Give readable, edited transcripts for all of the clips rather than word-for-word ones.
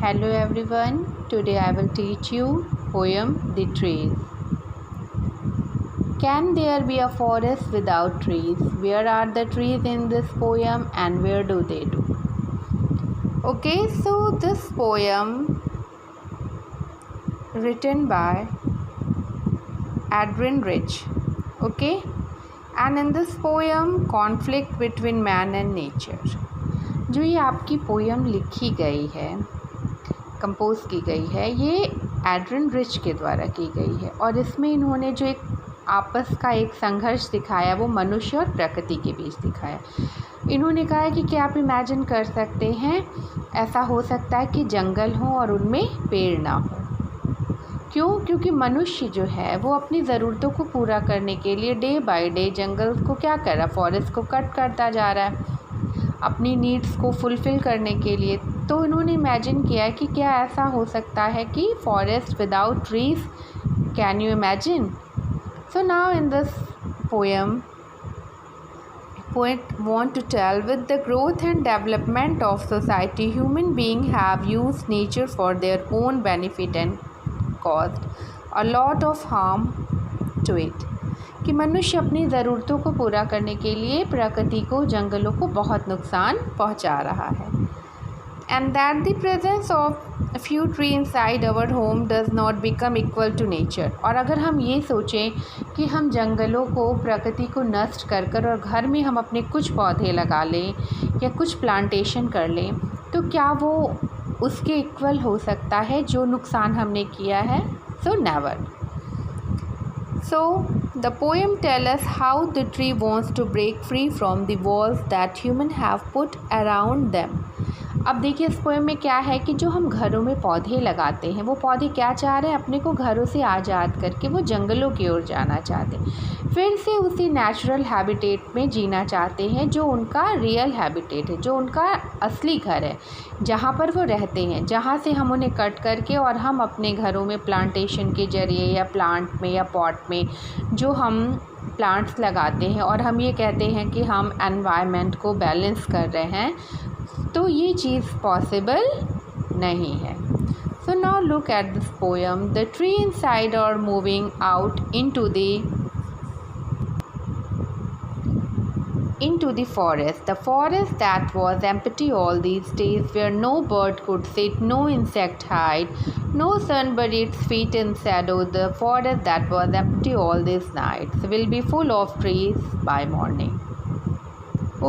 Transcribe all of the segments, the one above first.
Hello everyone, today I will teach you poem The Trees. Can there be a forest without trees? Where are the trees in this poem and where do they do? Okay, so this poem written by Adrian Rich. Okay, and in this poem conflict between man and nature. जो ये आपकी poem लिखी गई है, compose की गई है, ये एड्रियन रिच के द्वारा की गई है और इसमें इन्होंने जो एक आपस का एक संघर्ष दिखाया वो मनुष्य और प्रकृति के बीच दिखाया। इन्होंने कहा है कि क्या आप इमेजिन कर सकते हैं ऐसा हो सकता है कि जंगल हो और उनमें पेड़ ना हो। क्यों? क्योंकि मनुष्य जो है वो अपनी ज़रूरतों को पूरा करने के लिए डे बाय डे जंगल को क्या कर रहा है, फॉरेस्ट को कट करता जा रहा है अपनी नीड्स को फुलफ़िल करने के लिए। तो इन्होंने इमेजिन किया है कि क्या ऐसा हो सकता है कि forest without trees, can you imagine? So now in this poem poet want to tell with the growth and development of society, human beings have used nature for their own benefit and caused a lot of harm to it. कि मनुष्य अपनी ज़रूरतों को पूरा करने के लिए प्रकृति को, जंगलों को बहुत नुकसान पहुंचा रहा है। And that the presence of a few trees inside our home does not become equal to nature. और अगर हम ये सोचें कि हम जंगलों को, प्रकृति को नष्ट कर और घर में हम अपने कुछ पौधे लगा लें या कुछ प्लांटेशन कर लें, तो क्या वो उसके इक्वल हो सकता है जो नुकसान हमने किया है? So never. So the poem tells us how the tree wants to break free from the walls that humans have put around them. अब देखिए इस पोएम में क्या है कि जो हम घरों में पौधे लगाते हैं वो पौधे क्या चाह रहे हैं, अपने को घरों से आज़ाद करके वो जंगलों की ओर जाना चाहते हैं, फिर से उसी नेचुरल हैबिटेट में जीना चाहते हैं जो उनका रियल हैबिटेट है, जो उनका असली घर है, जहाँ पर वो रहते हैं, जहाँ से हम उन्हें कट करके और हम अपने घरों में प्लांटेशन के ज़रिए या प्लांट में या पॉट में जो हम प्लांट्स लगाते हैं और हम ये कहते हैं कि हम एनवायरनमेंट को बैलेंस कर रहे हैं, तो ये चीज़ पॉसिबल नहीं है। So now look at this poem. The tree inside are moving out into the forest. The forest that was empty all these days, where no bird could sit, no insect hide, no sun buried its feet in shadow. The forest that was empty all these nights will be full of trees by morning.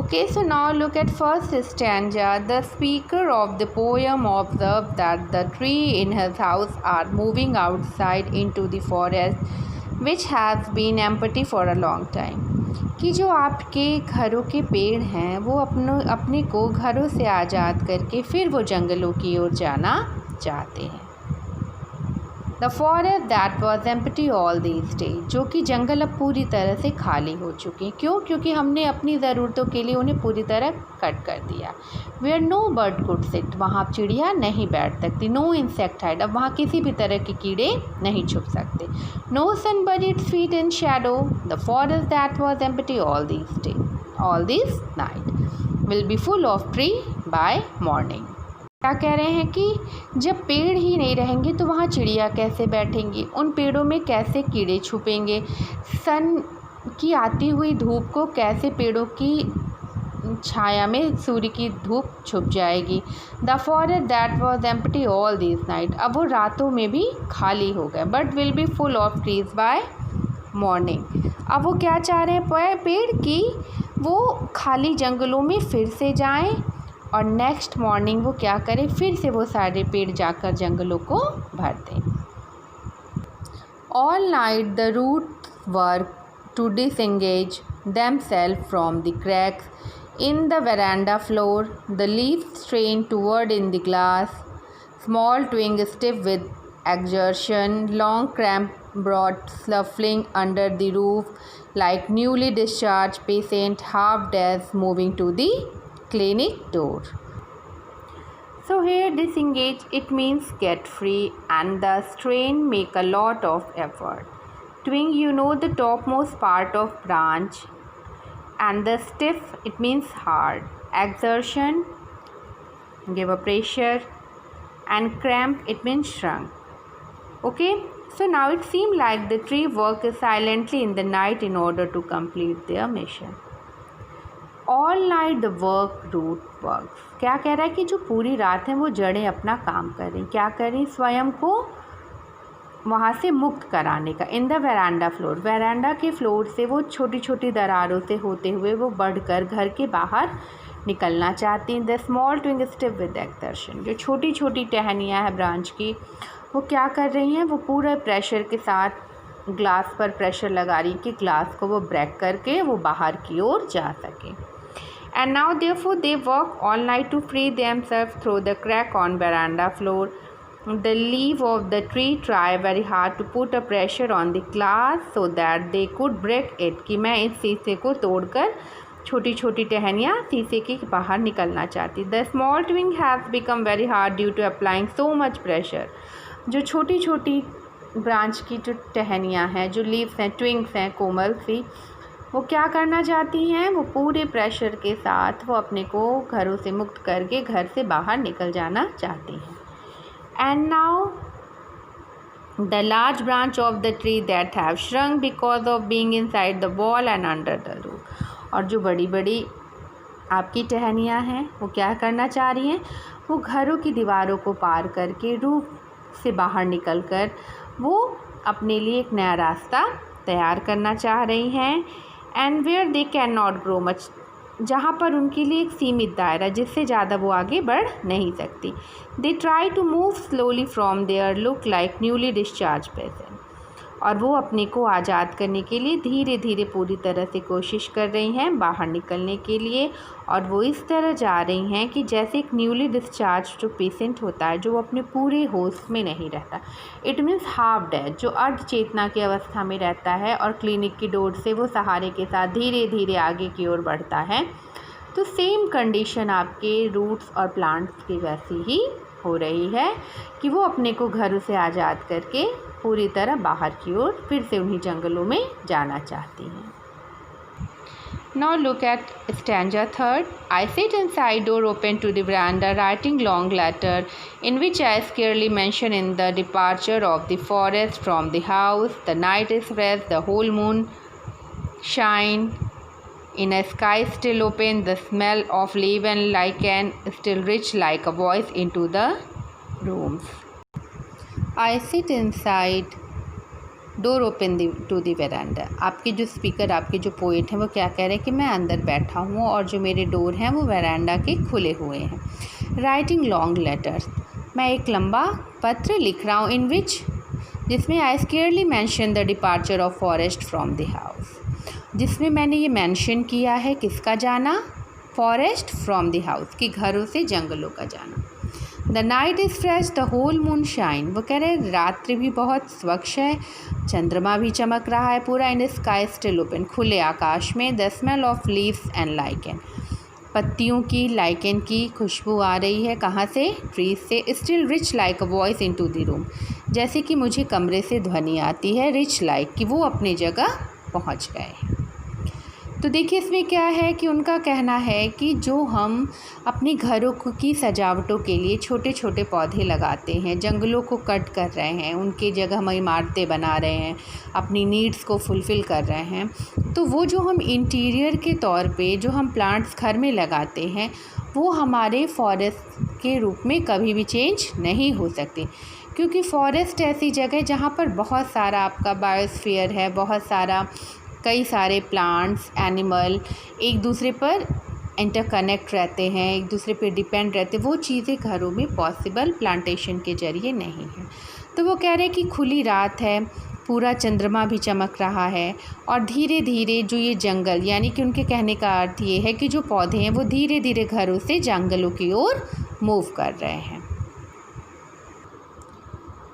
Okay, so now look at first stanza. The speaker of the poem observed that the tree in his house are moving outside into the forest, which has been empty for a long time. कि जो आपके घरों के पेड़ हैं वो अपने को घरों से आज़ाद करके फिर वो जंगलों की ओर जाना चाहते हैं। The forest that was empty all these days, जो कि जंगल अब पूरी तरह से खाली हो चुके हैं। क्यों? क्योंकि हमने अपनी ज़रूरतों के लिए उन्हें पूरी तरह कट कर दिया। Where no bird could sit, वहाँ चिड़िया नहीं बैठ सकती। नो इंसेक्ट हाइड, अब वहाँ किसी भी तरह के कीड़े नहीं छुप सकते। No sun but it's feet in shadow, the forest that was empty all this night will be full of tree by morning. क्या कह रहे हैं कि जब पेड़ ही नहीं रहेंगे तो वहाँ चिड़िया कैसे बैठेंगी, उन पेड़ों में कैसे कीड़े छुपेंगे, सन की आती हुई धूप को कैसे पेड़ों की छाया में सूर्य की धूप छुप जाएगी। The forest that was empty all this night, अब वो रातों में भी खाली हो गए। But will be full of trees by morning, अब वो क्या चाह रहे हैं पेड़ की वो खाली जंगलों में फिर से जाएं और नेक्स्ट मॉर्निंग वो क्या करें, फिर से वो सारे पेड़ जाकर जंगलों को भर दें। All night the root work to disengage themselves from the cracks in the veranda floor, the leaves strain toward in the glass, small twig stiff with exertion, long cramp broad shuffling under the roof like newly discharged patient, half dead moving to the clinic door. So here disengage, it means get free, and the strain make a lot of effort. Twig, you know, the topmost part of branch, and the stiff, it means hard. Exertion, give a pressure, and cramp it means shrunk. Okay, so now it seemed like the tree worked silently in the night in order to complete their mission. All night the work root works. क्या कह रहा है कि जो पूरी रात है वो जड़ें अपना काम कर रही, क्या कर रही, स्वयं को वहाँ से मुक्त कराने का. In the veranda floor, veranda के फ्लोर से वो छोटी छोटी दरारों से होते हुए वो बढ़कर घर के बाहर निकलना चाहती हैं. The small twig step with exertion, जो छोटी छोटी टहनियाँ हैं ब्रांच की, वो क्या कर रही हैं, वो पूरे प्रेशर के साथ ग्लास पर प्रेशर लगा रही कि ग्लास को वो ब्रेक करके वो बाहर की ओर जा सके. And now therefore they work all night to free themselves through the crack on veranda floor. The leaf of the tree try very hard to put a pressure on the glass so that they could break it. कि मैं इस शीशे को तोड़कर छोटी छोटी टहनियाँ शीशे के बाहर निकलना चाहती. The small twig has become very hard due to applying so much pressure. जो छोटी छोटी ब्रांच की जो टहनियाँ हैं, जो लीव्स हैं, ट्विंग्स हैं कोमल सी, वो क्या करना चाहती हैं, वो पूरे प्रेशर के साथ वो अपने को घरों से मुक्त करके घर से बाहर निकल जाना चाहती हैं. And now the large branch of the tree that have shrunk because of being inside the wall and under the roof. और जो बड़ी बड़ी आपकी टहनियाँ हैं वो क्या करना चाह रही हैं, वो घरों की दीवारों को पार करके रूफ से बाहर निकलकर वो अपने लिए एक नया रास्ता तैयार करना चाह रही हैं. And where they can not grow much, जहाँ पर उनके लिए एक सीमित दायरा जिससे ज़्यादा वो आगे बढ़ नहीं सकती. They try to move slowly from there look like newly discharge patient. और वो अपने को आज़ाद करने के लिए धीरे धीरे पूरी तरह से कोशिश कर रही हैं बाहर निकलने के लिए. और वो इस तरह जा रही हैं कि जैसे एक न्यूली डिस्चार्ज जो पेशेंट होता है, जो अपने पूरे होश में नहीं रहता, इट मीन्स हाफ डेड, जो अर्ध चेतना की अवस्था में रहता है और क्लिनिक की डोर से वो सहारे के साथ धीरे धीरे आगे की ओर बढ़ता है. तो सेम कंडीशन आपके रूट्स और प्लांट्स की वैसी ही हो रही है कि वो अपने को घरों से आज़ाद करके पूरी तरह बाहर की ओर फिर से उन्हीं जंगलों में जाना चाहती हैं. Now look at stanza 3rd. I sit inside, door open to the veranda, writing long letter in which I scarcely mention in the departure of the forest from the house. The night is fresh, the whole moon shine in a sky still open, the smell of leaf and lichen still rich like a voice into the rooms. I sit inside, door open to the veranda. आपके जो speaker, आपके जो poet हैं, वो क्या कह रहे हैं कि मैं अंदर बैठा हूँ और जो मेरे डोर हैं वो वेरांडा के खुले हुए हैं. राइटिंग लॉन्ग लेटर्स, मैं एक लंबा पत्र लिख रहा हूँ. इन विच, जिसमें I scarcely mention the departure of forest from the house, जिसमें मैंने ये मेंशन किया है किसका जाना, फॉरेस्ट फ्रॉम द हाउस, कि घरों से जंगलों का जाना. The night is fresh, the whole moon shine, वो कह रहे हैं रात्रि भी बहुत स्वच्छ है, चंद्रमा भी चमक रहा है पूरा. इन स्काई स्टिल ओपन, खुले आकाश में. The smell of leaves and lichen, पत्तियों की, लाइकेन की खुशबू आ रही है. कहाँ से, ट्रीज से. Still rich like a voice into the room, जैसे कि मुझे कमरे से ध्वनि आती है. रिच लाइक, कि वो अपनी जगह पहुँच गए. तो देखिए इसमें क्या है कि उनका कहना है कि जो हम अपने घरों की सजावटों के लिए छोटे छोटे पौधे लगाते हैं, जंगलों को कट कर रहे हैं, उनके जगह हम इमारतें बना रहे हैं, अपनी नीड्स को फुलफ़िल कर रहे हैं, तो वो जो हम इंटीरियर के तौर पे जो हम प्लांट्स घर में लगाते हैं वो हमारे फॉरेस्ट के रूप में कभी भी चेंज नहीं हो सकते. क्योंकि फॉरेस्ट ऐसी जगह जहाँ पर बहुत सारा आपका बायोस्फीयर है, बहुत सारा कई सारे प्लांट्स, एनिमल एक दूसरे पर इंटरकनेक्ट रहते हैं, एक दूसरे पे डिपेंड रहते हैं. वो चीज़ें घरों में पॉसिबल प्लांटेशन के ज़रिए नहीं है. तो वो कह रहे हैं कि खुली रात है, पूरा चंद्रमा भी चमक रहा है और धीरे धीरे जो ये जंगल, यानी कि उनके कहने का अर्थ ये है कि जो पौधे हैं वो धीरे धीरे घरों से जंगलों की ओर मूव कर रहे हैं.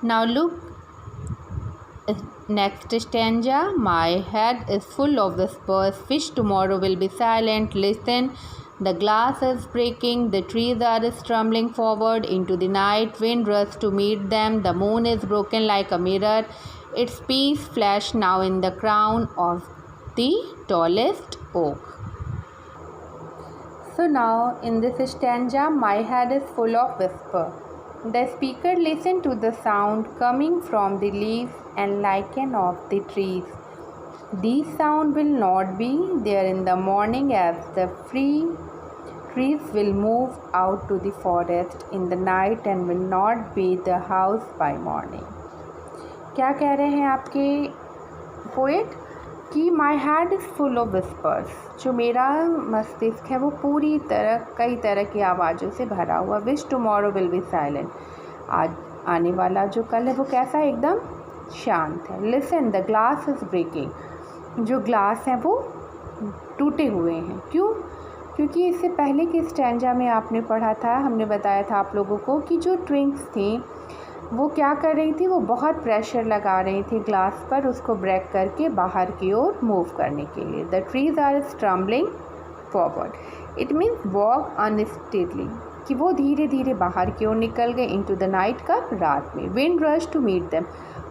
Now look next stanza. My head is full of whispers, wish tomorrow will be silent. Listen, the glass is breaking, the trees are stumbling forward into the night. Wind rushes to meet them, the moon is broken like a mirror. Its piece flash now in the crown of the tallest oak. So now in this stanza, my head is full of whisper. The speaker listened to the sound coming from the leaves and lichen of the trees. These sounds will not be there in the morning, as the free trees will move out to the forest in the night and will not be the house by morning. क्या कह रहे हैं आपके poet कि my head is full of whispers, जो मेरा मस्तिष्क है वो पूरी तरह कई तरह की आवाज़ों से भरा हुआ। विच टुमारो विल बी साइलेंट, आज आने वाला जो कल है वो कैसा है, एकदम शांत है। Listen the glass is breaking, जो ग्लास हैं वो टूटे हुए हैं। क्यों? क्योंकि इससे पहले के स्टैंजा में आपने पढ़ा था, हमने बताया था आप लोगों को कि जो ट्विंक्स थी वो क्या कर रही थी, वो बहुत प्रेशर लगा रही थी ग्लास पर, उसको ब्रेक करके बाहर की ओर मूव करने के लिए। The trees are stumbling forward, it means walk unsteadily, कि वो धीरे धीरे बाहर की ओर निकल गए। इनटू द नाइट, कब, रात में। Wind rush to meet them,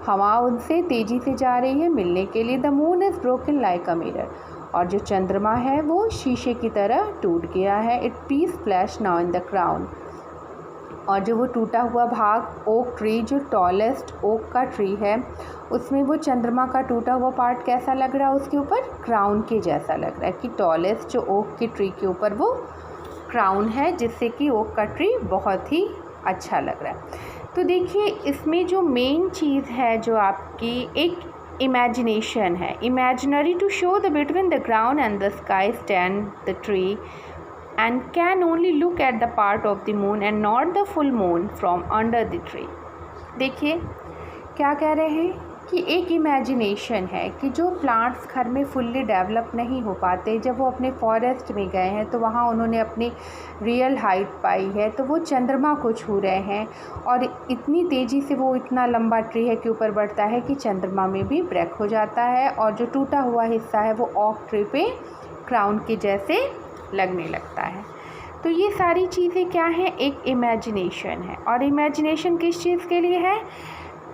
हवा उनसे तेज़ी से जा रही है मिलने के लिए। The moon is broken like a mirror, और जो चंद्रमा है वो शीशे की तरह टूट गया है। It piece flash now in the crown, और जो वो टूटा हुआ भाग ओक ट्री, जो टॉलेस्ट ओक का ट्री है, उसमें वो चंद्रमा का टूटा हुआ पार्ट कैसा लग रहा है, उसके ऊपर क्राउन के जैसा लग रहा है कि टॉलेस्ट जो ओक के ट्री के ऊपर वो क्राउन है, जिससे कि ओक का ट्री बहुत ही अच्छा लग रहा है। तो देखिए इसमें जो मेन चीज़ है जो आपकी एक इमेजिनेशन है, imaginary to show the between the ground and the sky stand the tree and can only look at the part of the moon and not the full moon from under the tree। देखिए क्या कह रहे हैं कि एक imagination है कि जो प्लांट्स घर में फुल्ली डेवलप नहीं हो पाते, जब वो अपने फॉरेस्ट में गए हैं तो वहाँ उन्होंने अपनी रियल हाइट पाई है, तो वो चंद्रमा को छू रहे हैं और इतनी तेज़ी से वो इतना लंबा ट्री है के ऊपर बढ़ता है कि चंद्रमा में भी ब्रेक हो जाता है, और जो टूटा हुआ हिस्सा है वो ऑक ट्री पे क्राउन के जैसे लगने लगता है। तो ये सारी चीज़ें क्या हैं, एक इमेजिनेशन है। और इमेजिनेशन किस चीज़ के लिए है,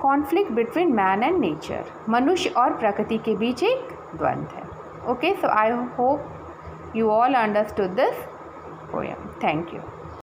conflict between man and nature, मनुष्य और प्रकृति के बीच एक द्वंद्व है। Okay, so I hope you all understood this poem. Thank you.